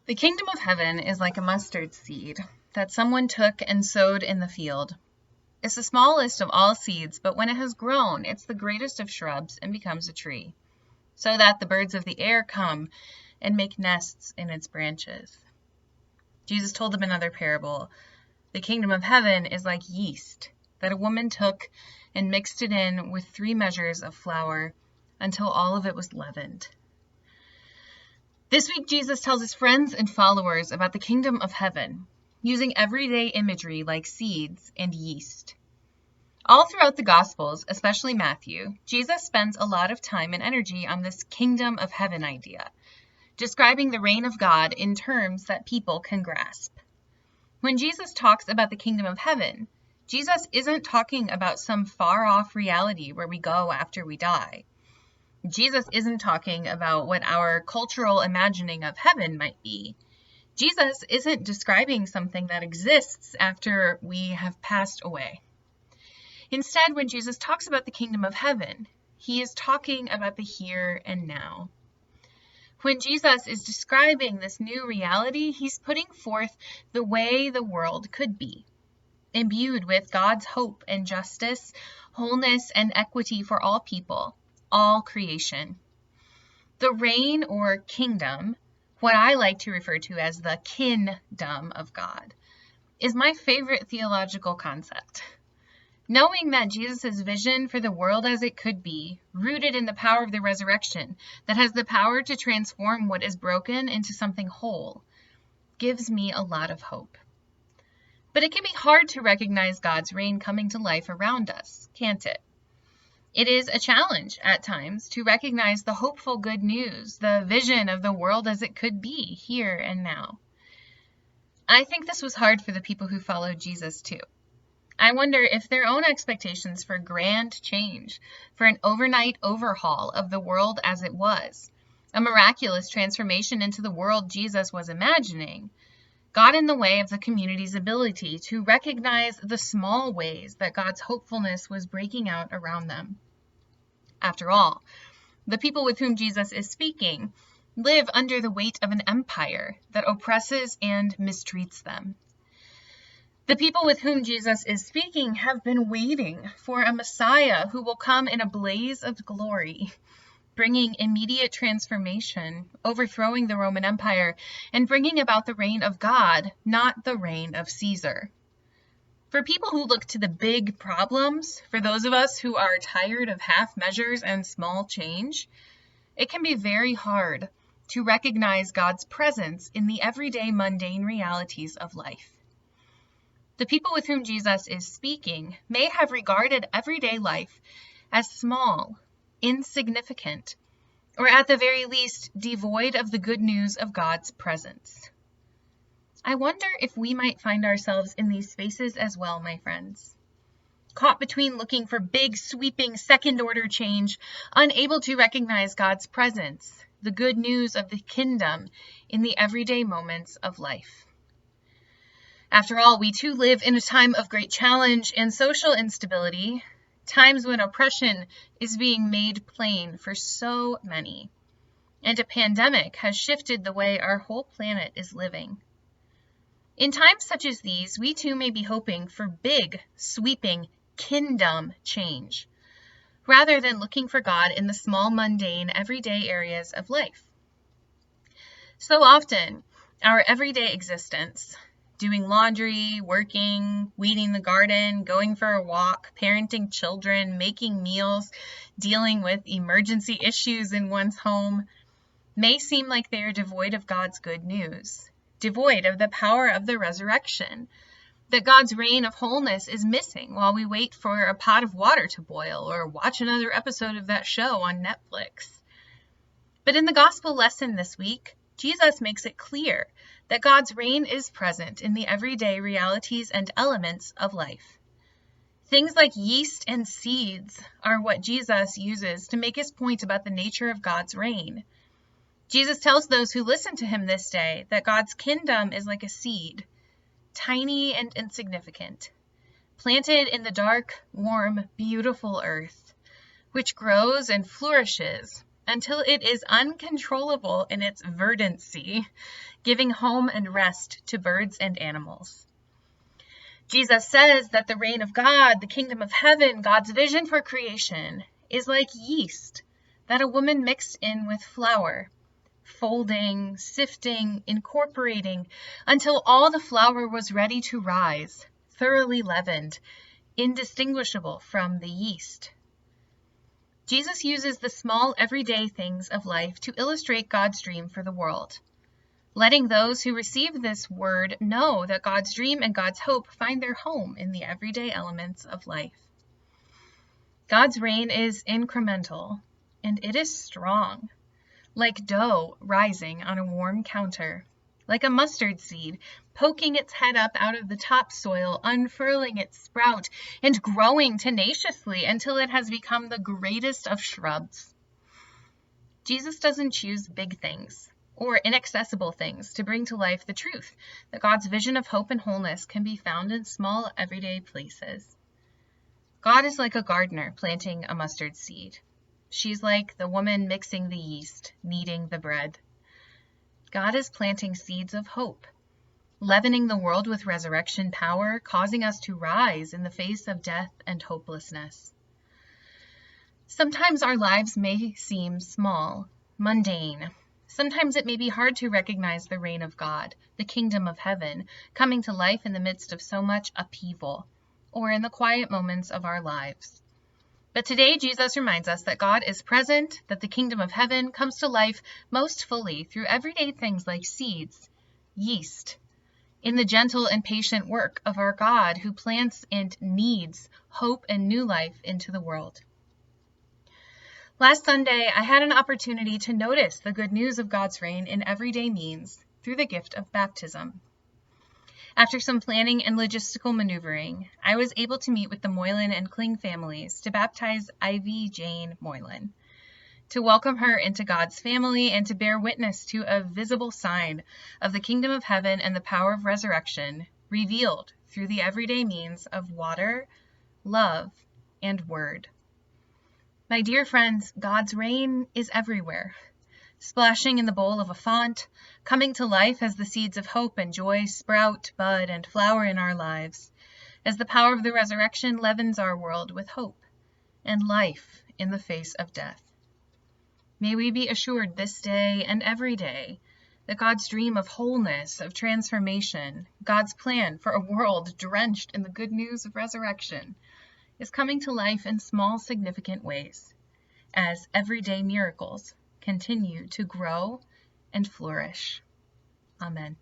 The kingdom of heaven is like a mustard seed that someone took and sowed in the field. It's the smallest of all seeds, but when it has grown, it's the greatest of shrubs and becomes a tree, so that the birds of the air come and make nests in its branches. Jesus told them another parable. The kingdom of heaven is like yeast that a woman took and mixed it in with 3 measures of flour until all of it was leavened. This week, Jesus tells his friends and followers about the kingdom of heaven, using everyday imagery like seeds and yeast. All throughout the Gospels, especially Matthew, Jesus spends a lot of time and energy on this kingdom of heaven idea, describing the reign of God in terms that people can grasp. When Jesus talks about the kingdom of heaven, Jesus isn't talking about some far-off reality where we go after we die. Jesus isn't talking about what our cultural imagining of heaven might be. Jesus isn't describing something that exists after we have passed away. Instead, when Jesus talks about the kingdom of heaven, he is talking about the here and now. When Jesus is describing this new reality, he's putting forth the way the world could be, imbued with God's hope and justice, wholeness and equity for all people, all creation. The reign or kingdom, what I like to refer to as the kingdom of God, is my favorite theological concept. Knowing that Jesus' vision for the world as it could be, rooted in the power of the resurrection, that has the power to transform what is broken into something whole, gives me a lot of hope. But it can be hard to recognize God's reign coming to life around us, can't it? It is a challenge at times to recognize the hopeful good news, the vision of the world as it could be here and now. I think this was hard for the people who followed Jesus too. I wonder if their own expectations for grand change, for an overnight overhaul of the world as it was, a miraculous transformation into the world Jesus was imagining, got in the way of the community's ability to recognize the small ways that God's hopefulness was breaking out around them. After all, the people with whom Jesus is speaking live under the weight of an empire that oppresses and mistreats them. The people with whom Jesus is speaking have been waiting for a Messiah who will come in a blaze of glory, bringing immediate transformation, overthrowing the Roman Empire, and bringing about the reign of God, not the reign of Caesar. For people who look to the big problems, for those of us who are tired of half measures and small change, it can be very hard to recognize God's presence in the everyday mundane realities of life. The people with whom Jesus is speaking may have regarded everyday life as small, insignificant, or at the very least devoid of the good news of God's presence. I wonder if we might find ourselves in these spaces as well, my friends. Caught between looking for big, sweeping, second-order change, unable to recognize God's presence, the good news of the kingdom in the everyday moments of life. After all, we too live in a time of great challenge and social instability, times when oppression is being made plain for so many, and a pandemic has shifted the way our whole planet is living. In times such as these, we too may be hoping for big, sweeping kingdom change, rather than looking for God in the small, mundane, everyday areas of life. So often, our everyday existence, doing laundry, working, weeding the garden, going for a walk, parenting children, making meals, dealing with emergency issues in one's home, may seem like they are devoid of God's good news, devoid of the power of the resurrection, that God's reign of wholeness is missing while we wait for a pot of water to boil or watch another episode of that show on Netflix. But in the gospel lesson this week, Jesus makes it clear that God's reign is present in the everyday realities and elements of life. Things like yeast and seeds are what Jesus uses to make his point about the nature of God's reign. Jesus tells those who listen to him this day that God's kingdom is like a seed, tiny and insignificant, planted in the dark, warm, beautiful earth, which grows and flourishes until it is uncontrollable in its verdancy, giving home and rest to birds and animals. Jesus says that the reign of God, the kingdom of heaven, God's vision for creation, is like yeast that a woman mixed in with flour, folding, sifting, incorporating, until all the flour was ready to rise, thoroughly leavened, indistinguishable from the yeast. Jesus uses the small everyday things of life to illustrate God's dream for the world, letting those who receive this word know that God's dream and God's hope find their home in the everyday elements of life. God's reign is incremental, and it is strong, like dough rising on a warm counter, like a mustard seed poking its head up out of the topsoil, unfurling its sprout, and growing tenaciously until it has become the greatest of shrubs. Jesus doesn't choose big things or inaccessible things to bring to life the truth that God's vision of hope and wholeness can be found in small, everyday places. God is like a gardener planting a mustard seed. She's like the woman mixing the yeast, kneading the bread. God is planting seeds of hope, leavening the world with resurrection power, causing us to rise in the face of death and hopelessness. Sometimes our lives may seem small, mundane. Sometimes it may be hard to recognize the reign of God, the kingdom of heaven, coming to life in the midst of so much upheaval, or in the quiet moments of our lives. But today, Jesus reminds us that God is present, that the kingdom of heaven comes to life most fully through everyday things like seeds, yeast, in the gentle and patient work of our God who plants and kneads hope and new life into the world. Last Sunday, I had an opportunity to notice the good news of God's reign in everyday means through the gift of baptism. After some planning and logistical maneuvering, I was able to meet with the Moylan and Kling families to baptize Ivy Jane Moylan, to welcome her into God's family and to bear witness to a visible sign of the kingdom of heaven and the power of resurrection revealed through the everyday means of water, love, and word. My dear friends, God's reign is everywhere, splashing in the bowl of a font, coming to life as the seeds of hope and joy sprout, bud, and flower in our lives, as the power of the resurrection leavens our world with hope and life in the face of death. May we be assured this day and every day that God's dream of wholeness, of transformation, God's plan for a world drenched in the good news of resurrection, is coming to life in small, significant ways, as everyday miracles continue to grow and flourish. Amen.